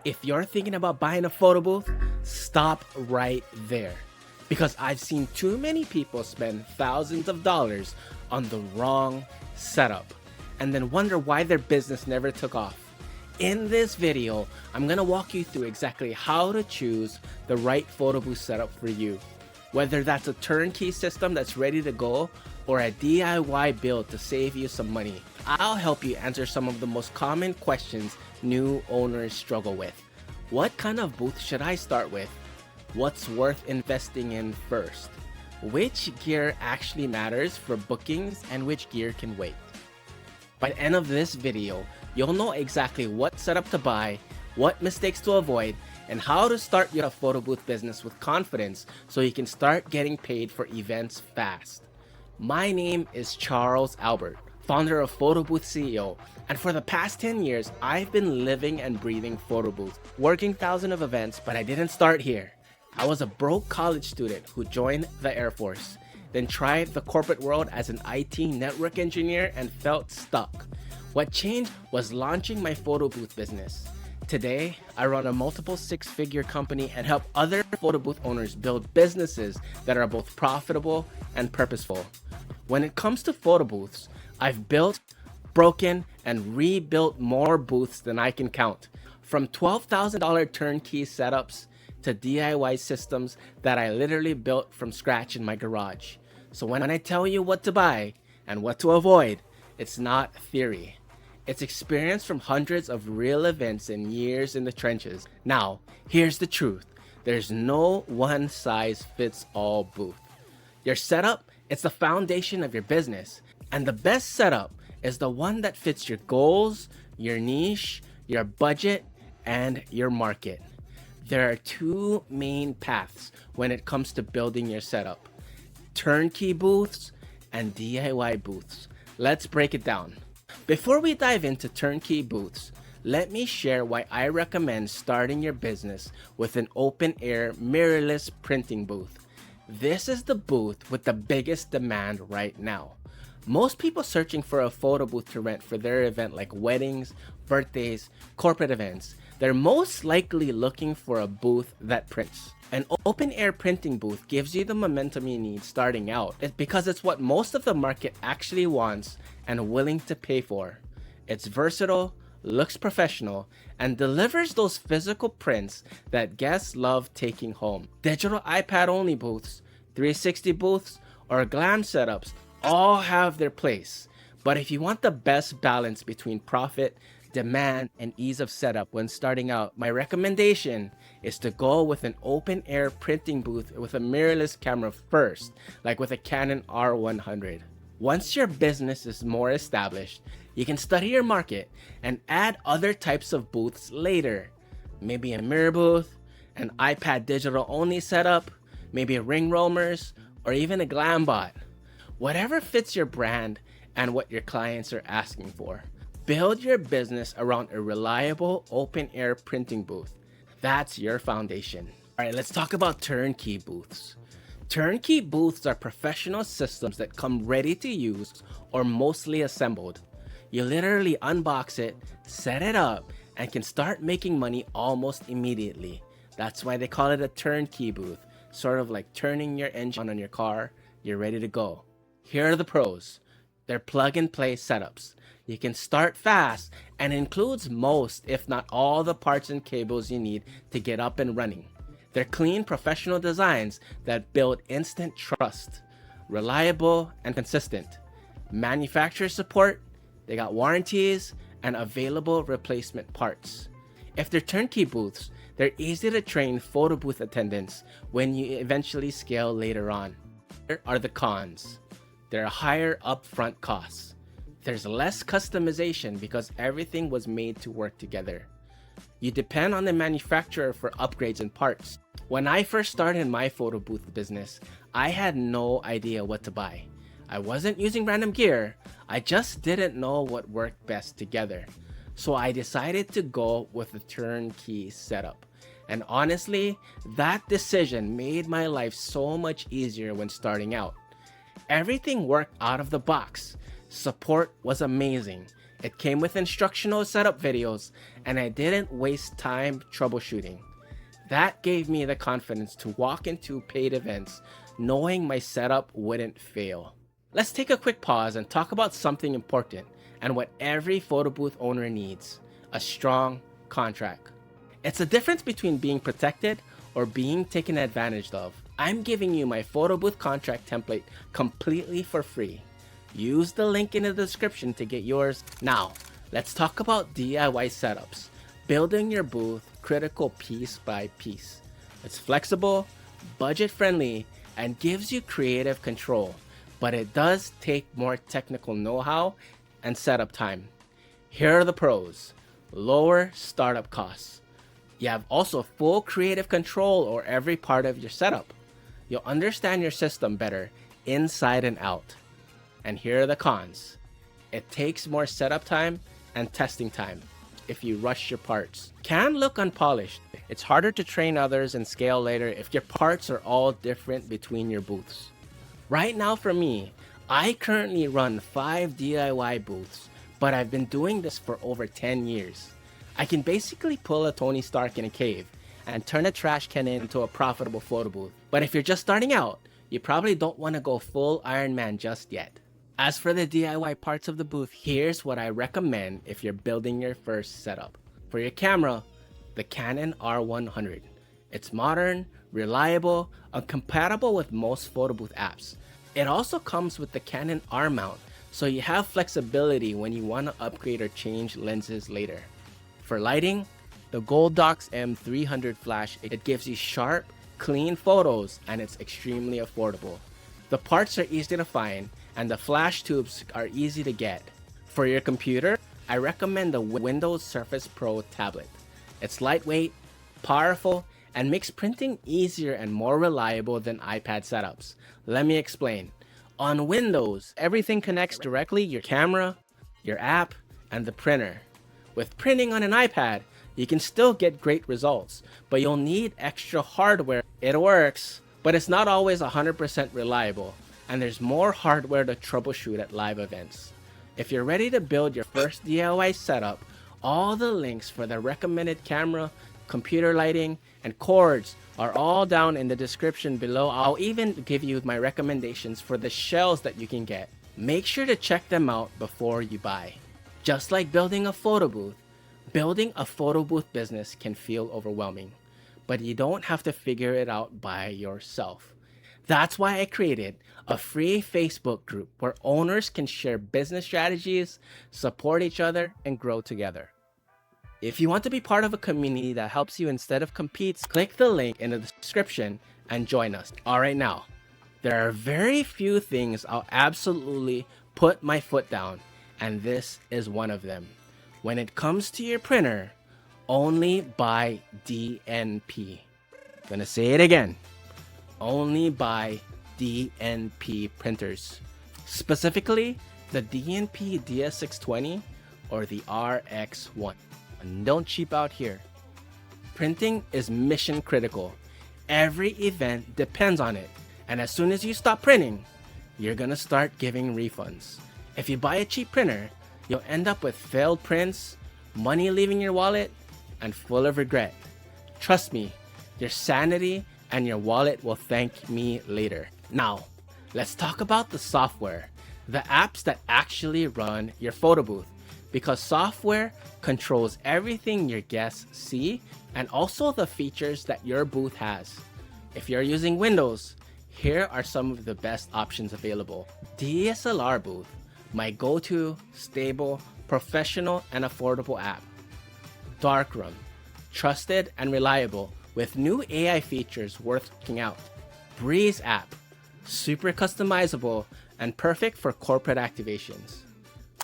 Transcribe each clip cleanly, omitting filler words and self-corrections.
If you're thinking about buying a photo booth, stop right there. Because I've seen too many people spend thousands of dollars on the wrong setup and then wonder why their business never took off. In this video, I'm gonna walk you through exactly how to choose the right photo booth setup for you. Whether that's a turnkey system that's ready to go or a DIY build to save you some money, I'll help you answer some of the most common questions new owners struggle with. What kind of booth should I start with? What's worth investing in first? Which gear actually matters for bookings and which gear can wait? By the end of this video, you'll know exactly what setup to buy, what mistakes to avoid, and how to start your photo booth business with confidence so you can start getting paid for events fast. My name is Charles Albert, founder of Photobooth CEO, and for the past 10 years, I've been living and breathing photo booths, working thousands of events, but I didn't start here. I was a broke college student who joined the Air Force, then tried the corporate world as an IT network engineer and felt stuck. What changed was launching my photo booth business. Today, I run a multiple six-figure company and help other photo booth owners build businesses that are both profitable and purposeful. When it comes to photo booths, I've built, broken, and rebuilt more booths than I can count. From $12,000 turnkey setups to DIY systems that I literally built from scratch in my garage. So when I tell you what to buy and what to avoid, it's not theory. It's experience from hundreds of real events and years in the trenches. Now, here's the truth. There's no one-size-fits-all booth. Your setup, it's the foundation of your business. And the best setup is the one that fits your goals, your niche, your budget, and your market. There are two main paths when it comes to building your setup: turnkey booths and DIY booths. Let's break it down. Before we dive into turnkey booths, let me share why I recommend starting your business with an open-air mirrorless printing booth. This is the booth with the biggest demand right now. Most people searching for a photo booth to rent for their event, like weddings, birthdays, corporate events, they're most likely looking for a booth that prints. An open-air printing booth gives you the momentum you need starting out because it's what most of the market actually wants and willing to pay for. It's versatile, looks professional, and delivers those physical prints that guests love taking home. Digital iPad-only booths, 360 booths, or glam setups all have their place. But if you want the best balance between profit, demand, and ease of setup when starting out, my recommendation is to go with an open-air printing booth with a mirrorless camera first, like with a Canon R100. Once your business is more established, you can study your market and add other types of booths later. Maybe a mirror booth, an iPad digital-only setup, maybe ring roamers, or even a glam bot. Whatever fits your brand and what your clients are asking for. Build your business around a reliable open-air printing booth. That's your foundation. All right, let's talk about turnkey booths. Turnkey booths are professional systems that come ready to use or mostly assembled. You literally unbox it, set it up, and can start making money almost immediately. That's why they call it a turnkey booth, sort of like turning your engine on your car. You're ready to go. Here are the pros. They're plug-and-play setups. You can start fast and includes most, if not all, the parts and cables you need to get up and running. They're clean, professional designs that build instant trust, reliable and consistent. Manufacturer support, they got warranties and available replacement parts. If they're turnkey booths, they're easy to train photo booth attendants when you eventually scale later on. Here are the cons. There are higher upfront costs. There's less customization because everything was made to work together. You depend on the manufacturer for upgrades and parts. When I first started my photo booth business, I had no idea what to buy. I wasn't using random gear, I just didn't know what worked best together. So I decided to go with a turnkey setup. And honestly, that decision made my life so much easier when starting out. Everything worked out of the box. Support was amazing. It came with instructional setup videos, and I didn't waste time troubleshooting. That gave me the confidence to walk into paid events knowing my setup wouldn't fail. Let's take a quick pause and talk about something important and what every photo booth owner needs: a strong contract. It's the difference between being protected or being taken advantage of. I'm giving you my photo booth contract template completely for free. Use the link in the description to get yours. Now, let's talk about DIY setups. Building your booth critical piece by piece. It's flexible, budget friendly, and gives you creative control, but it does take more technical know-how and setup time. Here are the pros: lower startup costs. You have also full creative control over every part of your setup. You'll understand your system better inside and out. And here are the cons: it takes more setup time and testing time if you rush your parts. Can look unpolished. It's harder to train others and scale later if your parts are all different between your booths. Right now for me, I currently run 5 DIY booths, but I've been doing this for over 10 years. I can basically pull a Tony Stark in a cave and turn a trash can into a profitable photo booth. But if you're just starting out, you probably don't want to go full Iron Man just yet. As for the DIY parts of the booth, here's what I recommend if you're building your first setup. For your camera, the Canon R100. It's modern, reliable, and compatible with most Photobooth apps. It also comes with the Canon R mount, so you have flexibility when you want to upgrade or change lenses later. For lighting, the Golddox M300 flash, it gives you sharp, clean photos, and it's extremely affordable. The parts are easy to find, and the flash tubes are easy to get. For your computer, I recommend the Windows Surface Pro tablet. It's lightweight, powerful, and makes printing easier and more reliable than iPad setups. Let me explain. On Windows, everything connects directly: your camera, your app, and the printer. With printing on an iPad, you can still get great results, but you'll need extra hardware. It works, but it's not always 100% reliable, and there's more hardware to troubleshoot at live events. If you're ready to build your first DIY setup, all the links for the recommended camera, computer lighting, and cords are all down in the description below. I'll even give you my recommendations for the shells that you can get. Make sure to check them out before you buy. Just like building a photo booth, building a photo booth business can feel overwhelming, but you don't have to figure it out by yourself. That's why I created a free Facebook group where owners can share business strategies, support each other, and grow together. If you want to be part of a community that helps you instead of competes, click the link in the description and join us. Alright, now, there are very few things I'll absolutely put my foot down, and this is one of them. When it comes to your printer, only buy DNP. Gonna say it again. Only buy DNP printers. Specifically, the DNP DS620 or the RX1. And don't cheap out here. Printing is mission critical. Every event depends on it. And as soon as you stop printing, you're gonna start giving refunds. If you buy a cheap printer, you'll end up with failed prints, money leaving your wallet, and full of regret. Trust me, your sanity and your wallet will thank me later. Now, let's talk about the software, the apps that actually run your photo booth, because software controls everything your guests see and also the features that your booth has. If you're using Windows, here are some of the best options available. DSLR Booth, my go-to, stable, professional, and affordable app. Darkroom, trusted and reliable with new AI features worth checking out. Breeze app, super customizable and perfect for corporate activations.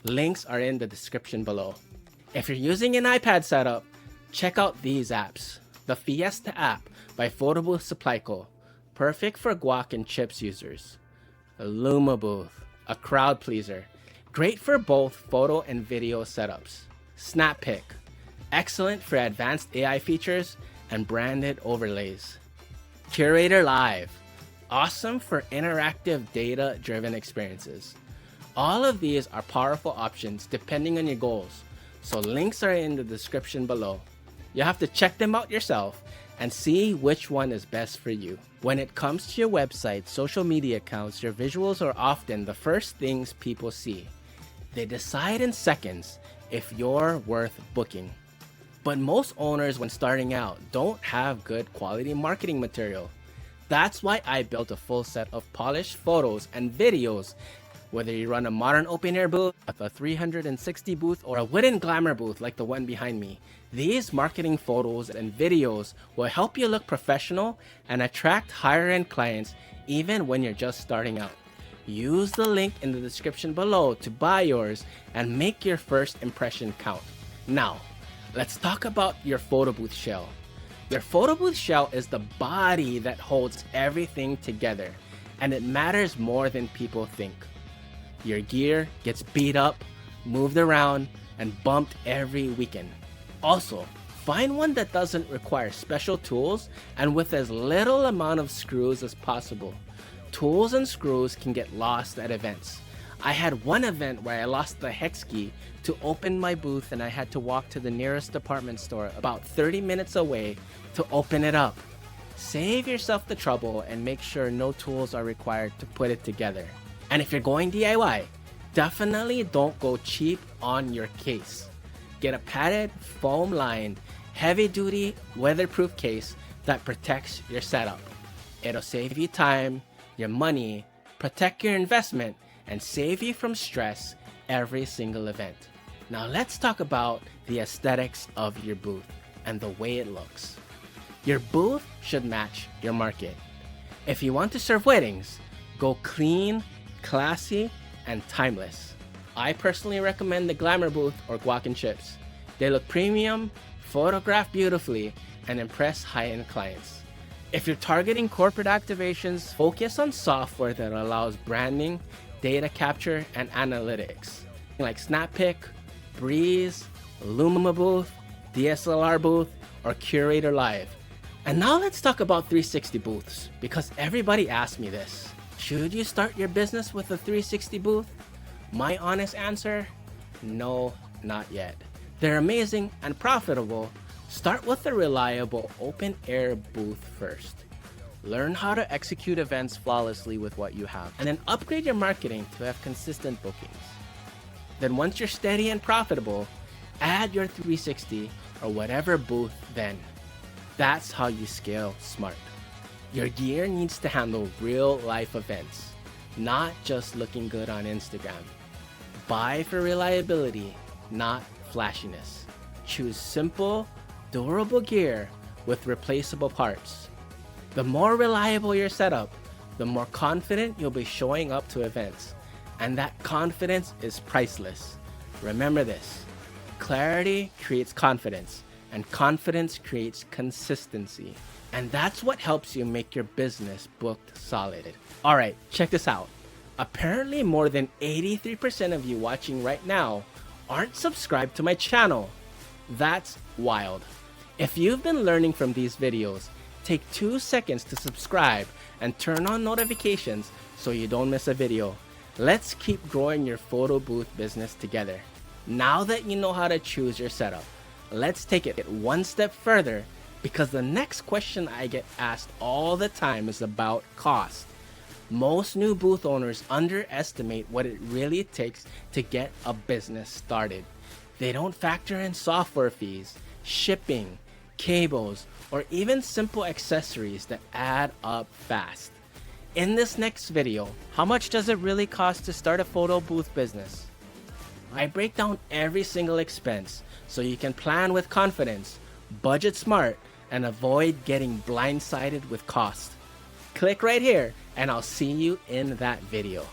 Links are in the description below. If you're using an iPad setup, check out these apps. The Fiesta app by Photobooth Supply Co. Perfect for guac and chips users. Luma Booth, a crowd pleaser. Great for both photo and video setups. SNAPPIC, excellent for advanced AI features and branded overlays. Curator Live, awesome for interactive data-driven experiences. All of these are powerful options depending on your goals, so links are in the description below. You have to check them out yourself and see which one is best for you. When it comes to your website, social media accounts, your visuals are often the first things people see. They decide in seconds if you're worth booking. But most owners when starting out don't have good quality marketing material. That's why I built a full set of polished photos and videos. Whether you run a modern open-air booth, a 360 booth, or a wooden glamour booth like the one behind me, these marketing photos and videos will help you look professional and attract higher-end clients even when you're just starting out. Use the link in the description below to buy yours and make your first impression count. Now, let's talk about your photo booth shell. Your photo booth shell is the body that holds everything together, and it matters more than people think. Your gear gets beat up, moved around, and bumped every weekend. Also, find one that doesn't require special tools and with as little amount of screws as possible. Tools and screws can get lost at events. I had one event where I lost the hex key to open my booth and I had to walk to the nearest department store about 30 minutes away to open it up. Save yourself the trouble and make sure no tools are required to put it together. And if you're going DIY, definitely don't go cheap on your case. Get a padded, foam-lined, heavy-duty, weatherproof case that protects your setup. It'll save you time, your money, protect your investment, and save you from stress every single event. Now let's talk about the aesthetics of your booth and the way it looks. Your booth should match your market. If you want to serve weddings, go clean, classy, and timeless. I personally recommend the Glamour booth or Guac and Chips. They look premium, photograph beautifully, and impress high-end clients. If you're targeting corporate activations, focus on software that allows branding, data capture, and analytics, like SNAPPIC, Breeze, Lumima Booth, DSLR Booth, or Curator Live. And now let's talk about 360 booths, because everybody asks me this. Should you start your business with a 360 booth? My honest answer, no, not yet. They're amazing and profitable. Start with a reliable open-air booth first. Learn how to execute events flawlessly with what you have, and then upgrade your marketing to have consistent bookings. Then once you're steady and profitable, add your 360 or whatever booth then. That's how you scale smart. Your gear needs to handle real-life events, not just looking good on Instagram. Buy for reliability, not flashiness. Choose simple, durable gear with replaceable parts. The more reliable your setup, the more confident you'll be showing up to events. And that confidence is priceless. Remember this: clarity creates confidence, and confidence creates consistency. And that's what helps you make your business booked solid. Alright, check this out. Apparently more than 83% of you watching right now aren't subscribed to my channel. That's wild. If you've been learning from these videos, take 2 seconds to subscribe and turn on notifications so you don't miss a video. Let's keep growing your photo booth business together. Now that you know how to choose your setup, let's take it one step further, because the next question I get asked all the time is about cost. Most new booth owners underestimate what it really takes to get a business started. They don't factor in software fees, shipping, cables, or even simple accessories that add up fast. In this next video, how much does it really cost to start a photo booth business? I break down every single expense so you can plan with confidence, budget smart, and avoid getting blindsided with cost. Click right here and I'll see you in that video.